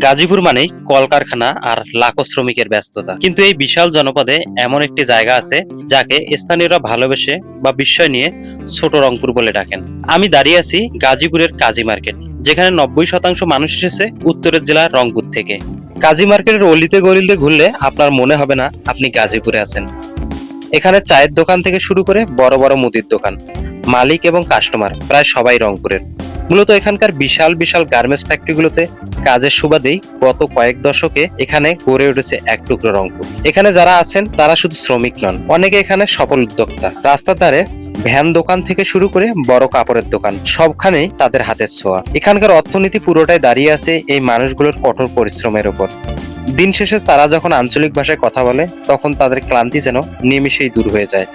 গাজীপুর মানেই কলকারখানা আর লাখো শ্রমিকের ব্যস্ততা, কিন্তু এই বিশাল জনপদে এমন একটি জায়গা আছে যাকে স্থানীয়রা ভালোবেসে বা বিস্ময় নিয়ে ছোট রংপুর বলে ডাকেন। আমি দাঁড়িয়ে আছি গাজীপুরের কাজী মার্কেট, যেখানে 90% মানুষ এসেছে উত্তরের জেলা রংপুর থেকে। কাজী মার্কেটের অলিতে গলিতে ঘুরলে আপনার মনে হবে না আপনি গাজীপুরে আছেন। এখানে চায়ের দোকান থেকে শুরু করে বড় বড় মুদির দোকান, মালিক এবং কাস্টমার প্রায় সবাই রংপুরের। মূলত এখানকার বিশাল বিশাল গার্মেন্টস ফ্যাক্টরিগুলোতে কাজের সুবাদেই গত কয়েক দশকে এখানে গড়ে উঠেছে এক টুকরো রংপুর। এখানে যারা আছেন তারা শুধু শ্রমিক নন, অনেকে এখানে সফল উদ্যোক্তা। রাস্তার ধারে ভ্যান দোকান থেকে শুরু করে বড় কাপড়ের দোকান, সবখানেই তাদের হাতের ছোঁয়া। এখানকার অর্থনীতি পুরোটাই দাঁড়িয়ে আছে এই মানুষগুলোর কঠোর পরিশ্রমের উপর। দিন শেষে তারা যখন আঞ্চলিক ভাষায় কথা বলে, তখন তাদের ক্লান্তি যেন নিমেষেই দূর হয়ে যায়।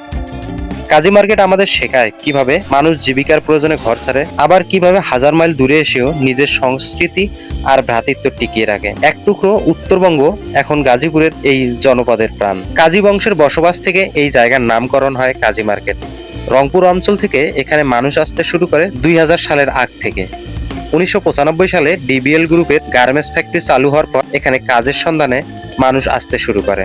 কাজী মার্কেট আমাদের শেখায় কিভাবে মানুষ জীবিকার প্রয়োজনে ঘর ছাড়ে, আবার কিভাবে হাজার মাইল দূরে এসেও নিজের সংস্কৃতি আর ভ্রাতৃত্ব টিকিয়ে রাখে। এক টুকরো উত্তরবঙ্গ এখন গাজীপুরের এই জনপদের প্রাণ। কাজী বংশের বসবাস থেকে এই জায়গার নামকরণ হয় কাজী মার্কেট। রংপুর অঞ্চল থেকে এখানে মানুষ আসতে শুরু করে 2000 সালের আগ থেকে। 1995 সালে ডিবিএল গ্রুপের গার্মেন্টস ফ্যাক্টরি চালু হওয়ার পর এখানে কাজের সন্ধানে মানুষ আসতে শুরু করে।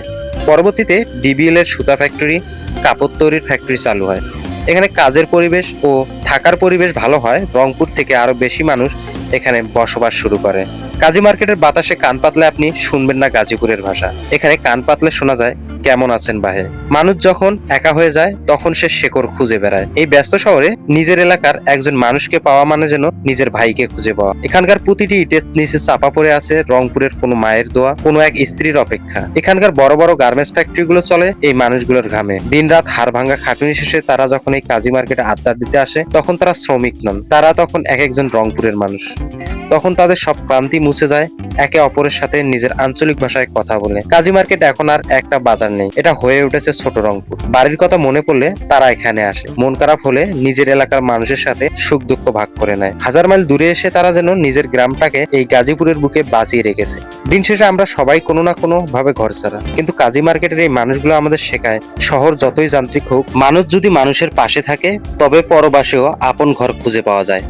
পরবর্তীতে ডিবিএল এর সুতা ফ্যাক্টরি, কাপড় তৈরির ফ্যাক্টরি চালু হয়। এখানে কাজের পরিবেশ ও থাকার পরিবেশ ভালো হয়। রংপুর থেকে আরো বেশি মানুষ এখানে বসবাস শুরু করে। কাজী মার্কেটের বাতাসে কান পাতলে আপনি শুনবেন না গাজীপুরের ভাষা, এখানে কান পাতলে শোনা যায় কেমন আছেন বাহে। মানুষ যখন একা হয়ে যায় তখন সে শেকড় খুঁজে বেড়ায়। এই ব্যস্ত শহরে নিজের এলাকার একজন মানুষকে পাওয়া মানে যেন নিজের ভাইকে খুঁজে পাওয়া। এখানকার প্রতিটি ইটের নিচে চাপা পড়ে আছে রংপুরের কোনো মায়ের দোয়া, কোনো এক স্ত্রীর অপেক্ষা। এখানকার বড় বড় গার্মেন্টস ফ্যাক্টরি গুলো চলে এই মানুষগুলোর ঘামে। দিন রাত হাড় ভাঙা খাটুনি শেষে তারা যখন এই কাজী মার্কেটে আড্ডা দিতে আসে, তখন তারা শ্রমিক নন, তারা তখন এক একজন রংপুরের মানুষ। তখন তাদের সব ক্লান্তি মুছে যায় একে অপরের সাথে নিজের আঞ্চলিক ভাষায় কথা বলে। কাজী মার্কেট এখন আর একটা বাজার নেই, এটা হয়ে উঠেছে ছোট রংপুর। বাড়ির কথা মনে পড়লে তারা এখানে আসে, মন খারাপ হলে নিজের এলাকার মানুষের সাথে সুখ দুঃখ ভাগ করে নেয়। হাজার মাইল দূরে এসে তারা যেন নিজের গ্রামটাকে এই গাজীপুরের বুকে বাঁচিয়ে রেখেছে। দিন শেষে আমরা সবাই কোনো না কোনো ভাবে ঘর ছাড়া, কিন্তু কাজী মার্কেটের এই মানুষগুলো আমাদের শেখায় শহর যতই যান্ত্রিক হোক, মানুষ যদি মানুষের পাশে থাকে তবে পরবাসেও আপন ঘর খুঁজে পাওয়া যায়।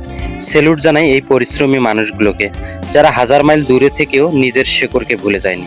সেলুট জানাই এই পরিশ্রমী মানুষগুলোকে, যারা হাজার মাইল দূরে থেকেও নিজের শেকড়কে ভুলে যায়নি।